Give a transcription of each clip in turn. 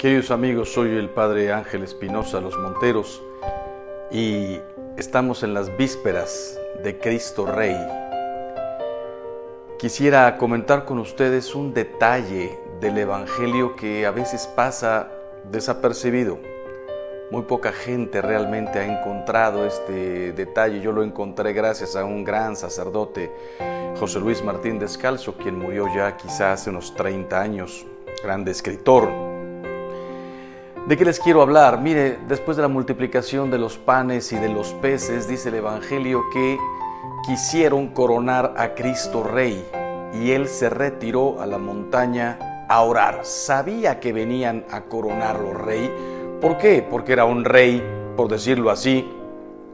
Queridos amigos, soy el Padre Ángel Espinosa Los Monteros y estamos en las vísperas de Cristo Rey. Quisiera comentar con ustedes un detalle del Evangelio que a veces pasa desapercibido. Muy poca gente realmente ha encontrado este detalle. Yo lo encontré gracias a un gran sacerdote, José Luis Martín Descalzo, quien murió ya quizás hace unos 30 años, grande escritor. ¿De qué les quiero hablar? Mire, después de la multiplicación de los panes y de los peces, dice el Evangelio que quisieron coronar a Cristo Rey y Él se retiró a la montaña a orar. Sabía que venían a coronarlo Rey. ¿Por qué? Porque era un rey, por decirlo así,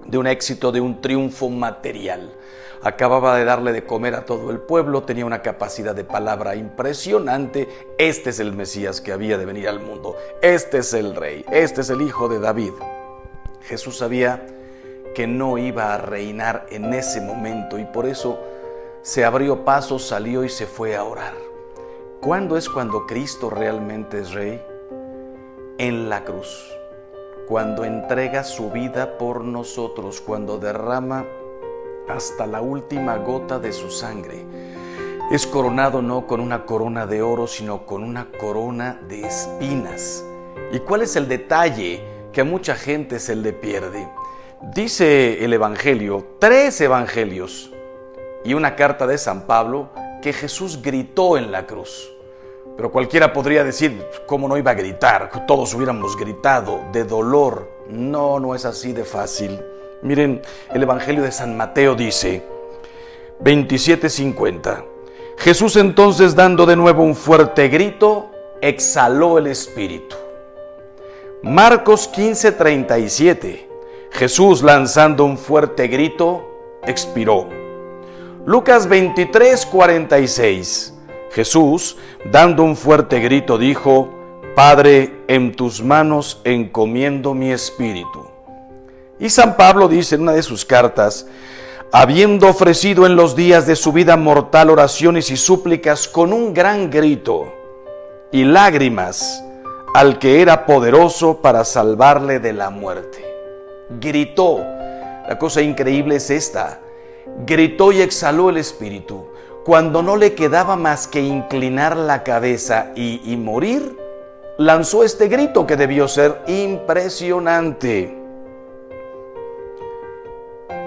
de un éxito, de un triunfo material. Acababa de darle de comer a todo el pueblo, tenía una capacidad de palabra impresionante. Este es el Mesías que había de venir al mundo. Este es el rey, este es el hijo de David. Jesús sabía que no iba a reinar en ese momento y por eso se abrió paso, salió y se fue a orar. ¿Cuándo es cuando Cristo realmente es rey? En la cruz, cuando entrega su vida por nosotros, cuando derrama hasta la última gota de su sangre. Es coronado no con una corona de oro, sino con una corona de espinas. ¿Y cuál es el detalle que a mucha gente se le pierde? Dice el Evangelio, 3 evangelios y una carta de San Pablo, que Jesús gritó en la cruz. Pero cualquiera podría decir, ¿cómo no iba a gritar? Todos hubiéramos gritado de dolor. No, no es así de fácil. Miren, el Evangelio de San Mateo dice, 27:50. Jesús entonces, dando de nuevo un fuerte grito, exhaló el espíritu. Marcos 15:37. Jesús, lanzando un fuerte grito, expiró. Lucas 23:46. Jesús, dando un fuerte grito, dijo, Padre, en tus manos encomiendo mi espíritu. Y San Pablo dice en una de sus cartas, habiendo ofrecido en los días de su vida mortal oraciones y súplicas con un gran grito y lágrimas al que era poderoso para salvarle de la muerte. Gritó. La cosa increíble es esta. Gritó y exhaló el espíritu. Cuando no le quedaba más que inclinar la cabeza y morir, lanzó este grito que debió ser impresionante.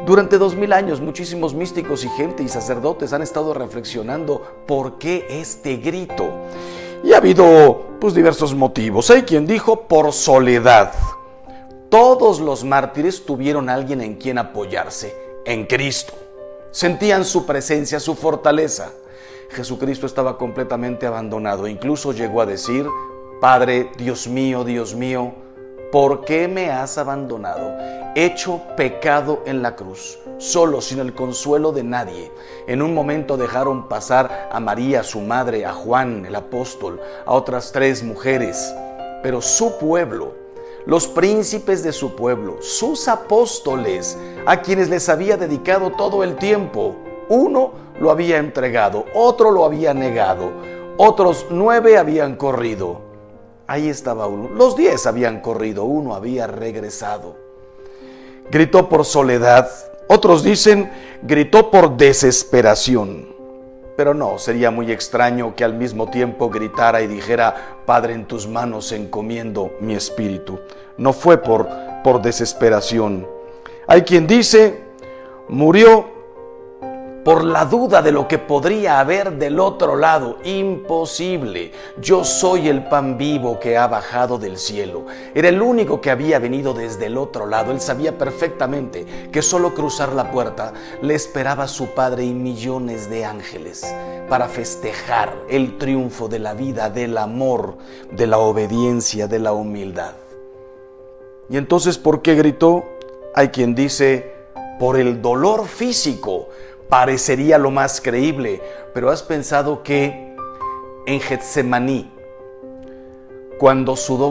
Durante 2000 años, muchísimos místicos y gente y sacerdotes han estado reflexionando por qué este grito. Y ha habido diversos motivos. Hay quien dijo por soledad. Todos los mártires tuvieron a alguien en quien apoyarse, en Cristo. Sentían su presencia, su fortaleza. Jesucristo estaba completamente abandonado. Incluso llegó a decir, Padre, Dios mío, ¿por qué me has abandonado? Hecho pecado en la cruz, solo, sin el consuelo de nadie. En un momento dejaron pasar a María, su madre, a Juan, el apóstol, a otras 3 mujeres. Pero su pueblo, los príncipes de su pueblo, sus apóstoles, a quienes les había dedicado todo el tiempo. Uno lo había entregado, otro lo había negado, otros 9 habían corrido. Ahí estaba uno. Los 10 habían corrido, uno había regresado. Gritó por soledad. Otros dicen, gritó por desesperación. Pero no, sería muy extraño que al mismo tiempo gritara y dijera, Padre, en tus manos encomiendo mi espíritu. No fue por desesperación. Hay quien dice, murió por la duda de lo que podría haber del otro lado. Imposible. Yo soy el pan vivo que ha bajado del cielo. Era el único que había venido desde el otro lado. Él sabía perfectamente que solo cruzar la puerta le esperaba a su Padre y millones de ángeles para festejar el triunfo de la vida, del amor, de la obediencia, de la humildad. Y entonces, ¿por qué gritó? Hay quien dice, por el dolor físico. Parecería lo más creíble, pero ¿has pensado que en Getsemaní, cuando sudó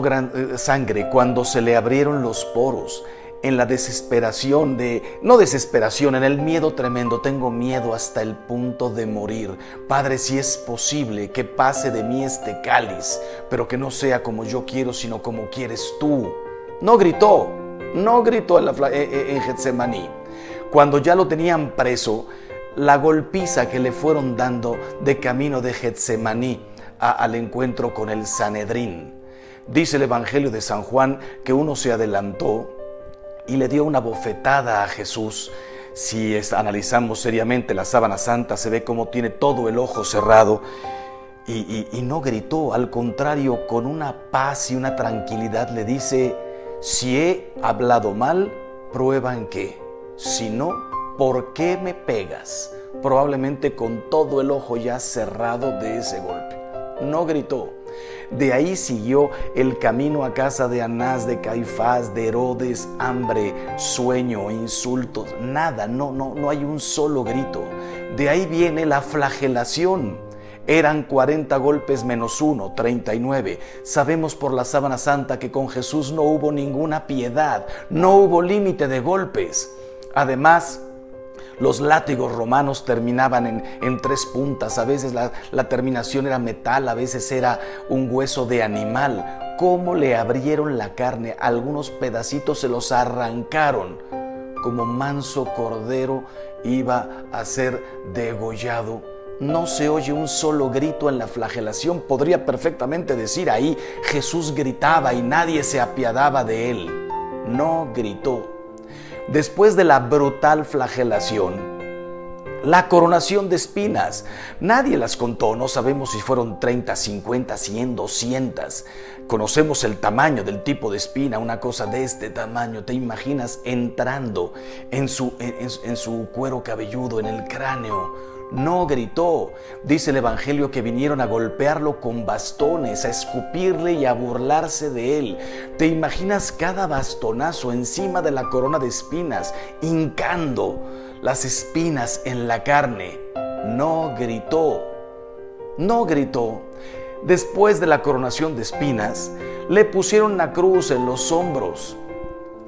sangre, cuando se le abrieron los poros, en la desesperación no desesperación, en el miedo tremendo, tengo miedo hasta el punto de morir. Padre, si es posible que pase de mí este cáliz, pero que no sea como yo quiero, sino como quieres tú. No gritó en Getsemaní. Cuando ya lo tenían preso, la golpiza que le fueron dando de camino de Getsemaní al encuentro con el Sanedrín. Dice el Evangelio de San Juan que uno se adelantó y le dio una bofetada a Jesús. Si analizamos seriamente la sábana santa, se ve cómo tiene todo el ojo cerrado y no gritó. Al contrario, con una paz y una tranquilidad le dice: si he hablado mal, prueba en qué. Si no, ¿por qué me pegas? Probablemente con todo el ojo ya cerrado de ese golpe. No gritó. De ahí siguió el camino a casa de Anás, de Caifás, de Herodes, hambre, sueño, insultos, nada, no hay un solo grito. De ahí viene la flagelación. Eran 40 golpes menos 1, 39. Sabemos por la sábana santa que con Jesús no hubo ninguna piedad, no hubo límite de golpes. Además, los látigos romanos terminaban en 3 puntas, a veces la terminación era metal, a veces era un hueso de animal. ¿Cómo le abrieron la carne? Algunos pedacitos se los arrancaron. Como manso cordero iba a ser degollado. No se oye un solo grito en la flagelación. Podría perfectamente decir ahí: Jesús gritaba y nadie se apiadaba de él. No gritó. Después de la brutal flagelación, la coronación de espinas, nadie las contó, no sabemos si fueron 30, 50, 100, 200. Conocemos el tamaño del tipo de espina, una cosa de este tamaño. ¿Te imaginas entrando en su cuero cabelludo, en el cráneo? No gritó. Dice el Evangelio que vinieron a golpearlo con bastones, a escupirle y a burlarse de él. ¿Te imaginas cada bastonazo encima de la corona de espinas, hincando las espinas en la carne? No gritó. No gritó. Después de la coronación de espinas, le pusieron una cruz en los hombros.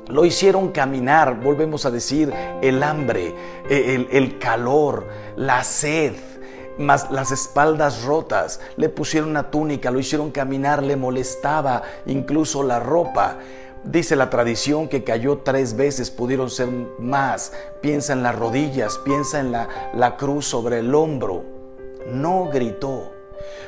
Lo hicieron caminar, volvemos a decir, el hambre, el calor, la sed, más las espaldas rotas. Le pusieron una túnica, lo hicieron caminar, le molestaba incluso la ropa. Dice la tradición que cayó 3 veces, pudieron ser más. Piensa en las rodillas, piensa en la cruz sobre el hombro. No gritó.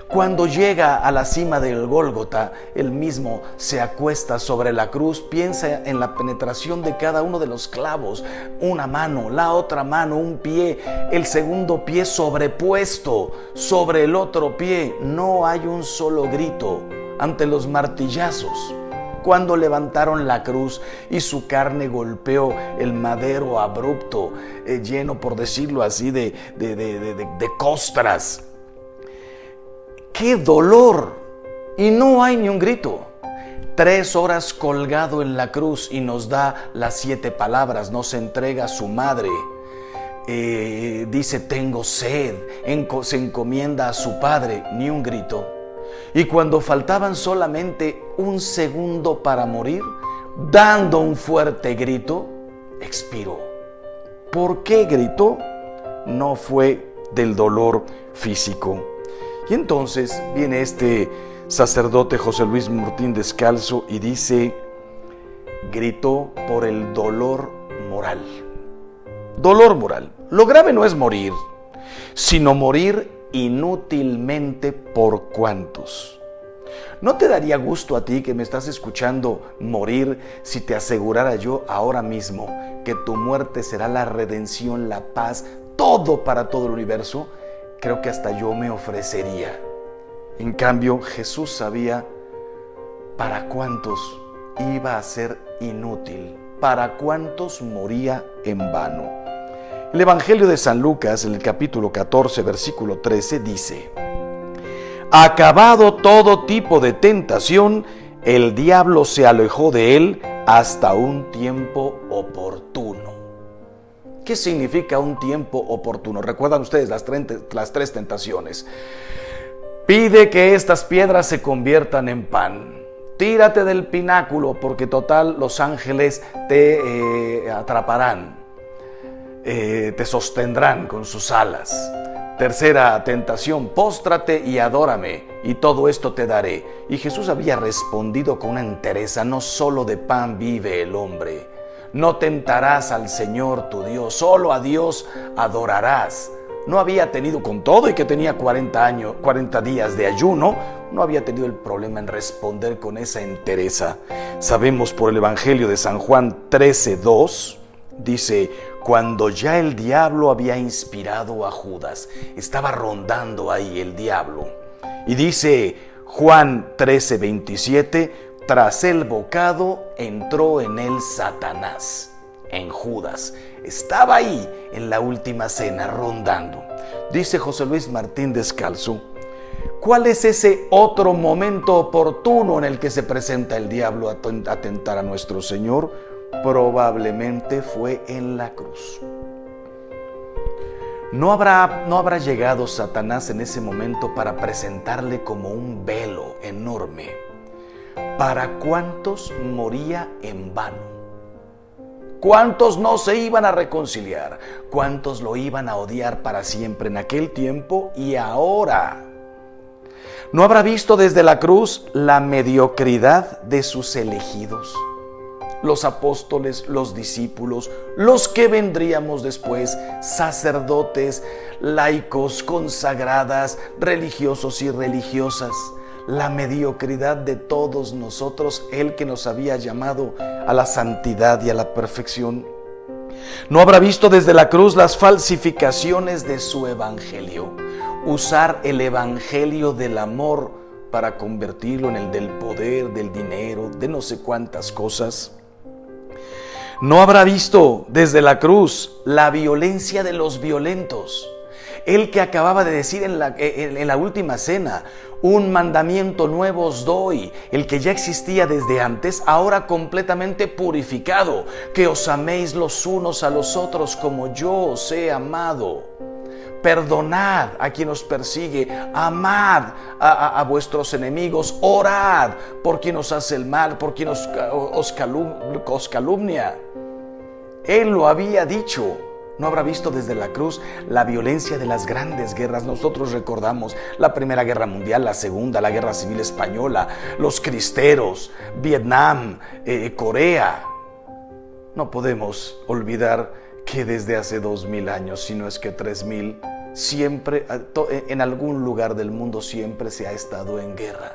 Cuando llega a la cima del Gólgota, él mismo se acuesta sobre la cruz, piensa en la penetración de cada uno de los clavos, una mano, la otra mano, un pie, el segundo pie sobrepuesto sobre el otro pie. No hay un solo grito ante los martillazos. Cuando levantaron la cruz y su carne golpeó el madero abrupto, lleno, por decirlo así, de costras. ¡Qué dolor! Y no hay ni un grito. 3 horas colgado en la cruz y nos da las 7 palabras, nos entrega a su madre. Dice: tengo sed, se encomienda a su padre, ni un grito. Y cuando faltaban solamente 1 segundo para morir, dando un fuerte grito, expiró. ¿Por qué gritó? No fue del dolor físico. Y entonces viene este sacerdote José Luis Murtín Descalzo y dice: gritó por el dolor moral. Dolor moral. Lo grave no es morir, sino morir inútilmente. ¿Por cuántos? ¿No te daría gusto a ti que me estás escuchando morir si te asegurara yo ahora mismo que tu muerte será la redención, la paz, todo para todo el universo? Creo que hasta yo me ofrecería. En cambio, Jesús sabía para cuántos iba a ser inútil, para cuántos moría en vano. El Evangelio de San Lucas, en el capítulo 14, versículo 13, dice: acabado todo tipo de tentación, el diablo se alejó de él hasta un tiempo oportuno. ¿Qué significa un tiempo oportuno? Recuerdan ustedes las 3 tentaciones. Pide que estas piedras se conviertan en pan. tírate del pináculo porque total los ángeles te atraparán, te sostendrán con sus alas. Tercera tentación, póstrate y adórame, y todo esto te daré. Y Jesús había respondido con una entereza: no solo de pan vive el hombre. No tentarás al Señor tu Dios, solo a Dios adorarás. No había tenido, con todo y que tenía 40 días de ayuno, no había tenido el problema en responder con esa entereza. Sabemos por el Evangelio de San Juan 13:2, dice: cuando ya el diablo había inspirado a Judas, estaba rondando ahí el diablo. Y dice Juan 13:27, tras el bocado entró en él Satanás, en Judas. Estaba ahí en la última cena rondando. Dice José Luis Martín Descalzo: ¿cuál es ese otro momento oportuno en el que se presenta el diablo a tentar a nuestro Señor? Probablemente fue en la cruz. No habrá llegado Satanás en ese momento para presentarle como un velo enorme. ¿Para cuántos moría en vano? ¿Cuántos no se iban a reconciliar? ¿Cuántos lo iban a odiar para siempre en aquel tiempo y ahora? ¿No habrá visto desde la cruz la mediocridad de sus elegidos? Los apóstoles, los discípulos, los que vendríamos después, sacerdotes, laicos, consagradas, religiosos y religiosas. La mediocridad de todos nosotros, el que nos había llamado a la santidad y a la perfección. ¿No habrá visto desde la cruz las falsificaciones de su evangelio? Usar el evangelio del amor para convertirlo en el del poder, del dinero, de no sé cuántas cosas. ¿No habrá visto desde la cruz la violencia de los violentos? El que acababa de decir en la última cena: un mandamiento nuevo os doy, el que ya existía desde antes, ahora completamente purificado, que os améis los unos a los otros como yo os he amado. Perdonad a quien os persigue, amad a vuestros enemigos, orad por quien os hace el mal, por quien os calumnia. Él lo había dicho. ¿No habrá visto desde la cruz la violencia de las grandes guerras? Nosotros recordamos la Primera Guerra Mundial, la Segunda, la Guerra Civil Española, los cristeros, Vietnam, Corea. No podemos olvidar que desde hace 2000 años, si no es que 3000, siempre, en algún lugar del mundo siempre se ha estado en guerra.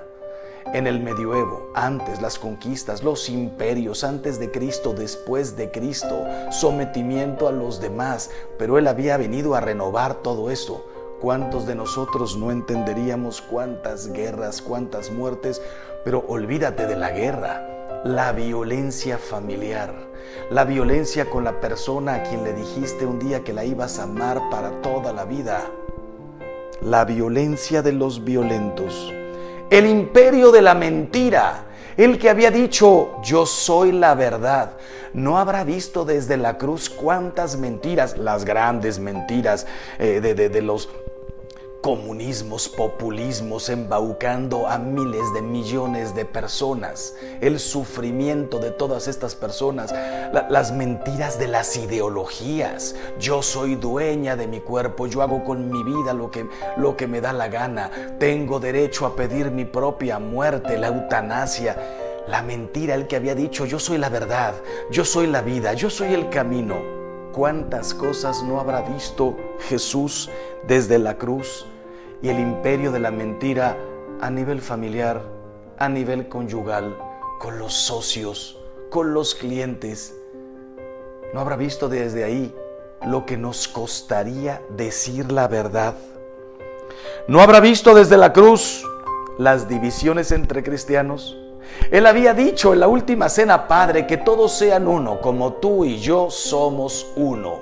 En el medioevo, antes las conquistas, los imperios, antes de Cristo, después de Cristo, sometimiento a los demás, pero Él había venido a renovar todo eso. ¿Cuántos de nosotros no entenderíamos cuántas guerras, cuántas muertes? Pero olvídate de la guerra, la violencia familiar, la violencia con la persona a quien le dijiste un día que la ibas a amar para toda la vida, la violencia de los violentos. El imperio de la mentira, el que había dicho: yo soy la verdad. ¿No habrá visto desde la cruz cuántas mentiras, las grandes mentiras de los comunismos, populismos, embaucando a miles de millones de personas? El sufrimiento de todas estas personas, las mentiras de las ideologías. Yo soy dueña de mi cuerpo, yo hago con mi vida lo que me da la gana, tengo derecho a pedir mi propia muerte, la eutanasia. La mentira, el que había dicho: yo soy la verdad, yo soy la vida, yo soy el camino. ¿Cuántas cosas no habrá visto Jesús desde la cruz? Y el imperio de la mentira a nivel familiar, a nivel conyugal, con los socios, con los clientes. ¿No habrá visto desde ahí lo que nos costaría decir la verdad? ¿No habrá visto desde la cruz las divisiones entre cristianos? Él había dicho en la última cena: Padre, que todos sean uno, como tú y yo somos uno.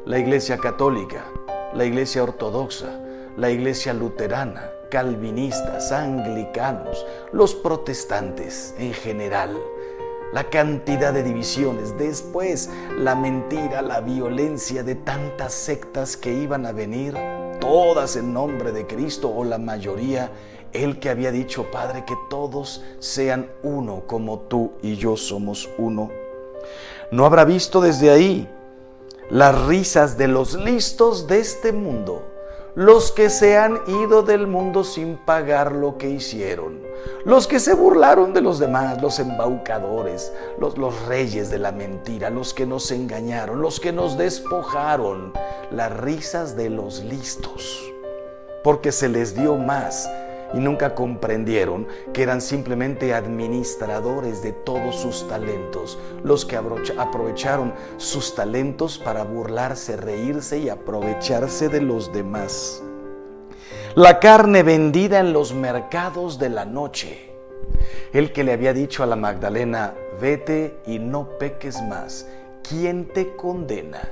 La Iglesia Católica, la Iglesia Ortodoxa, la Iglesia Luterana, calvinistas, anglicanos, los protestantes en general, la cantidad de divisiones, después la mentira, la violencia de tantas sectas que iban a venir, todas en nombre de Cristo o la mayoría Él que había dicho, Padre, que todos sean uno como tú y yo somos uno. No habrá visto desde ahí las risas de los listos de este mundo, los que se han ido del mundo sin pagar lo que hicieron, los que se burlaron de los demás, los embaucadores, los reyes de la mentira, los que nos engañaron, los que nos despojaron, las risas de los listos, porque se les dio más y nunca comprendieron que eran simplemente administradores de todos sus talentos, los que aprovecharon sus talentos para burlarse, reírse y aprovecharse de los demás. La carne vendida en los mercados de la noche. El que le había dicho a la Magdalena, vete y no peques más. ¿Quién te condena?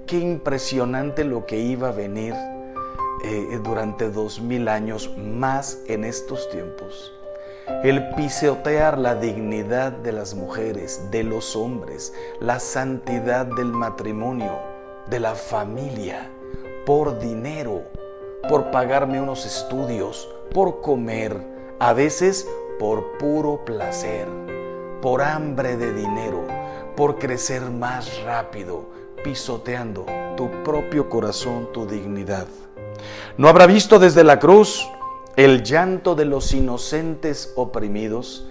Qué impresionante lo que iba a venir durante 2000 años más en estos tiempos. El pisotear la dignidad de las mujeres, de los hombres, la santidad del matrimonio, de la familia, por dinero, por pagarme unos estudios, por comer, a veces por puro placer, por hambre de dinero, por crecer más rápido, pisoteando tu propio corazón, tu dignidad. ¿No habrá visto desde la cruz el llanto de los inocentes oprimidos?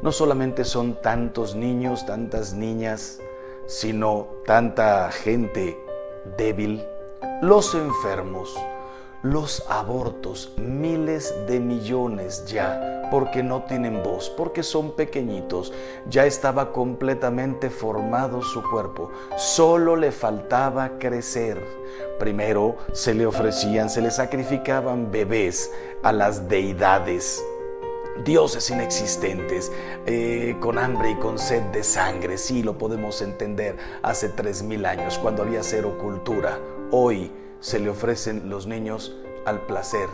No solamente son tantos niños, tantas niñas, sino tanta gente débil, los enfermos, los abortos, miles de millones ya, porque no tienen voz, porque son pequeñitos, ya estaba completamente formado su cuerpo, solo le faltaba crecer. Primero se le ofrecían, se le sacrificaban bebés a las deidades, dioses inexistentes, con hambre y con sed de sangre. Sí, lo podemos entender hace 3000 años, cuando había cero cultura. Hoy se le ofrecen los niños al placer,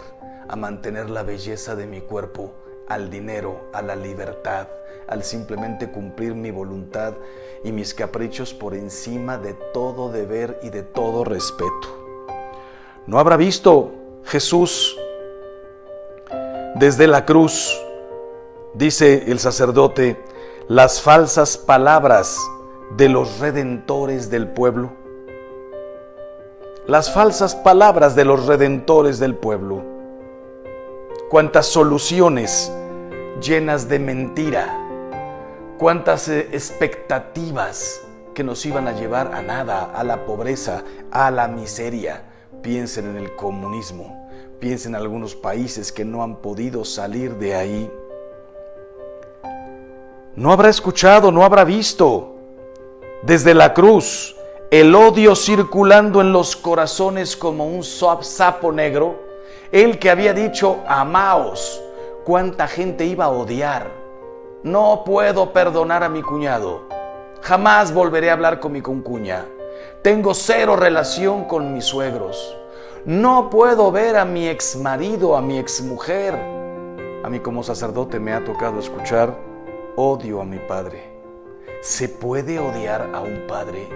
a mantener la belleza de mi cuerpo, al dinero, a la libertad, al simplemente cumplir mi voluntad y mis caprichos por encima de todo deber y de todo respeto. ¿No habrá visto Jesús desde la cruz, dice el sacerdote, las falsas palabras de los redentores del pueblo? Las falsas palabras de los redentores del pueblo. Cuántas soluciones llenas de mentira, cuántas expectativas que nos iban a llevar a nada, a la pobreza, a la miseria. Piensen en el comunismo, piensen en algunos países que no han podido salir de ahí. No habrá escuchado, no habrá visto desde la cruz el odio circulando en los corazones como un sapo negro. El que había dicho, amaos, cuánta gente iba a odiar. No puedo perdonar a mi cuñado, jamás volveré a hablar con mi concuña. Tengo cero relación con mis suegros. No puedo ver a mi exmarido, a mi exmujer. A mí como sacerdote me ha tocado escuchar, odio a mi padre. ¿Se puede odiar a un padre?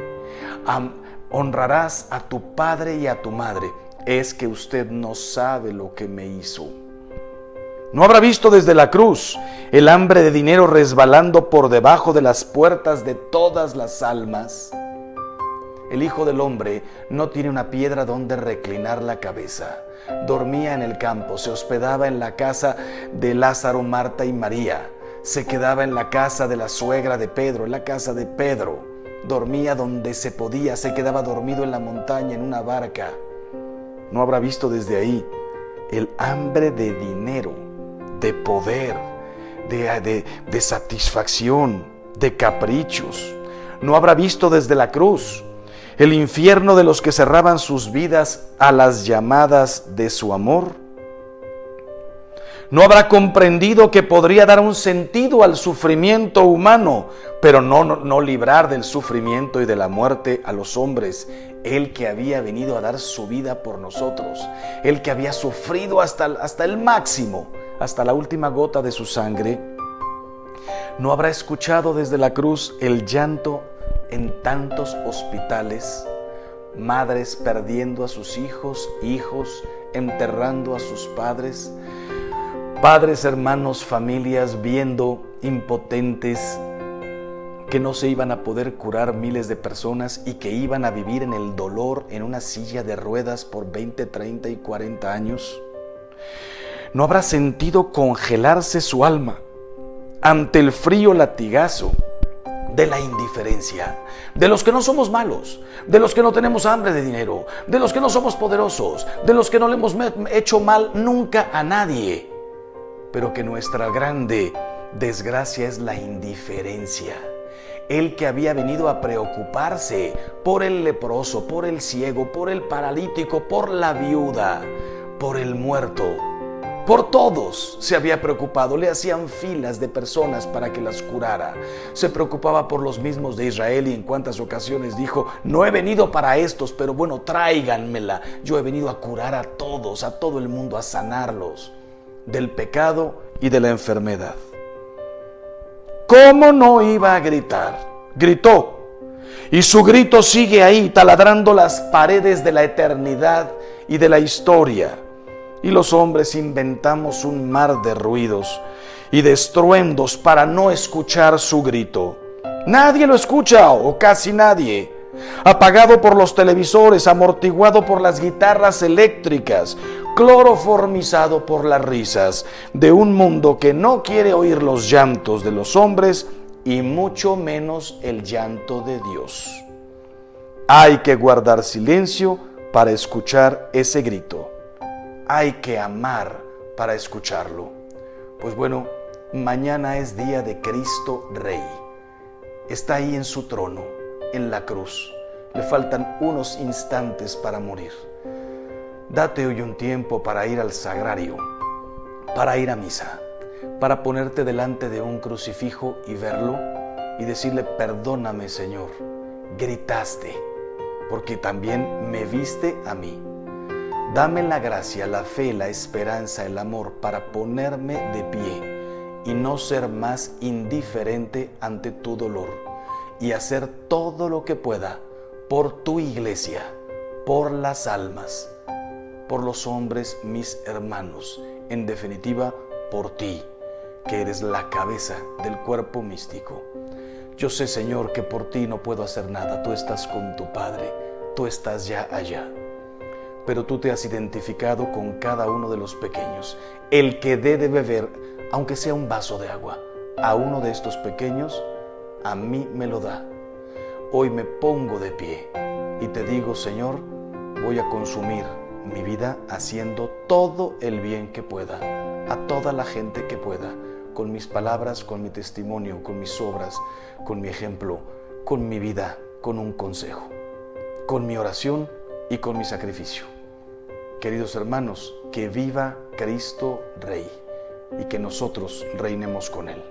Honrarás a tu padre y a tu madre. Es que usted no sabe lo que me hizo. ¿No habrá visto desde la cruz el hambre de dinero resbalando por debajo de las puertas de todas las almas? El Hijo del Hombre no tiene una piedra donde reclinar la cabeza. Dormía en el campo, se hospedaba en la casa de Lázaro, Marta y María. Se quedaba en la casa de la suegra de Pedro, en la casa de Pedro. Dormía donde se podía, se quedaba dormido en la montaña, en una barca. ¿No habrá visto desde ahí el hambre de dinero, de poder, de satisfacción, de caprichos? ¿No habrá visto desde la cruz el infierno de los que cerraban sus vidas a las llamadas de su amor? ¿No habrá comprendido que podría dar un sentido al sufrimiento humano, pero no librar del sufrimiento y de la muerte a los hombres? El que había venido a dar su vida por nosotros, el que había sufrido hasta el máximo, hasta la última gota de su sangre. ¿No habrá escuchado desde la cruz el llanto en tantos hospitales? Madres perdiendo a sus hijos, hijos enterrando a sus padres. Padres, hermanos, familias viendo impotentes que no se iban a poder curar miles de personas y que iban a vivir en el dolor en una silla de ruedas por 20, 30 y 40 años. ¿No habrá sentido congelarse su alma ante el frío latigazo de la indiferencia, de los que no somos malos, de los que no tenemos hambre de dinero, de los que no somos poderosos, de los que no le hemos hecho mal nunca a nadie, pero que nuestra grande desgracia es la indiferencia? El que había venido a preocuparse por el leproso, por el ciego, por el paralítico, por la viuda, por el muerto, por todos se había preocupado. Le hacían filas de personas para que las curara. Se preocupaba por los mismos de Israel y en cuántas ocasiones dijo: no he venido para estos, pero bueno, tráiganmela. Yo he venido a curar a todos, a todo el mundo, a sanarlos del pecado y de la enfermedad. ¿Cómo no iba a gritar? Gritó. Y su grito sigue ahí, taladrando las paredes de la eternidad y de la historia. Y los hombres inventamos un mar de ruidos y de estruendos para no escuchar su grito. Nadie lo escucha, o casi nadie. Apagado por los televisores, amortiguado por las guitarras eléctricas, cloroformizado por las risas de un mundo que no quiere oír los llantos de los hombres y mucho menos el llanto de Dios. Hay que guardar silencio para escuchar ese grito. Hay que amar para escucharlo. Pues bueno, mañana es día de Cristo Rey. Está ahí en su trono, en la cruz. Le faltan unos instantes para morir. Date hoy un tiempo para ir al sagrario, para ir a misa, para ponerte delante de un crucifijo y verlo y decirle: perdóname, Señor, gritaste, porque también me viste a mí. Dame la gracia, la fe, la esperanza, el amor para ponerme de pie y no ser más indiferente ante tu dolor y hacer todo lo que pueda por tu iglesia, por las almas, por los hombres, mis hermanos, en definitiva, por ti, que eres la cabeza del cuerpo místico. Yo sé, Señor, que por ti no puedo hacer nada. Tú estás con tu Padre, tú estás ya allá. Pero tú te has identificado con cada uno de los pequeños. El que dé de beber, aunque sea un vaso de agua, a uno de estos pequeños, a mí me lo da. Hoy me pongo de pie y te digo: Señor, voy a consumir mi vida haciendo todo el bien que pueda, a toda la gente que pueda, con mis palabras, con mi testimonio, con mis obras, con mi ejemplo, con mi vida, con un consejo, con mi oración y con mi sacrificio. Queridos hermanos, que viva Cristo Rey y que nosotros reinemos con Él.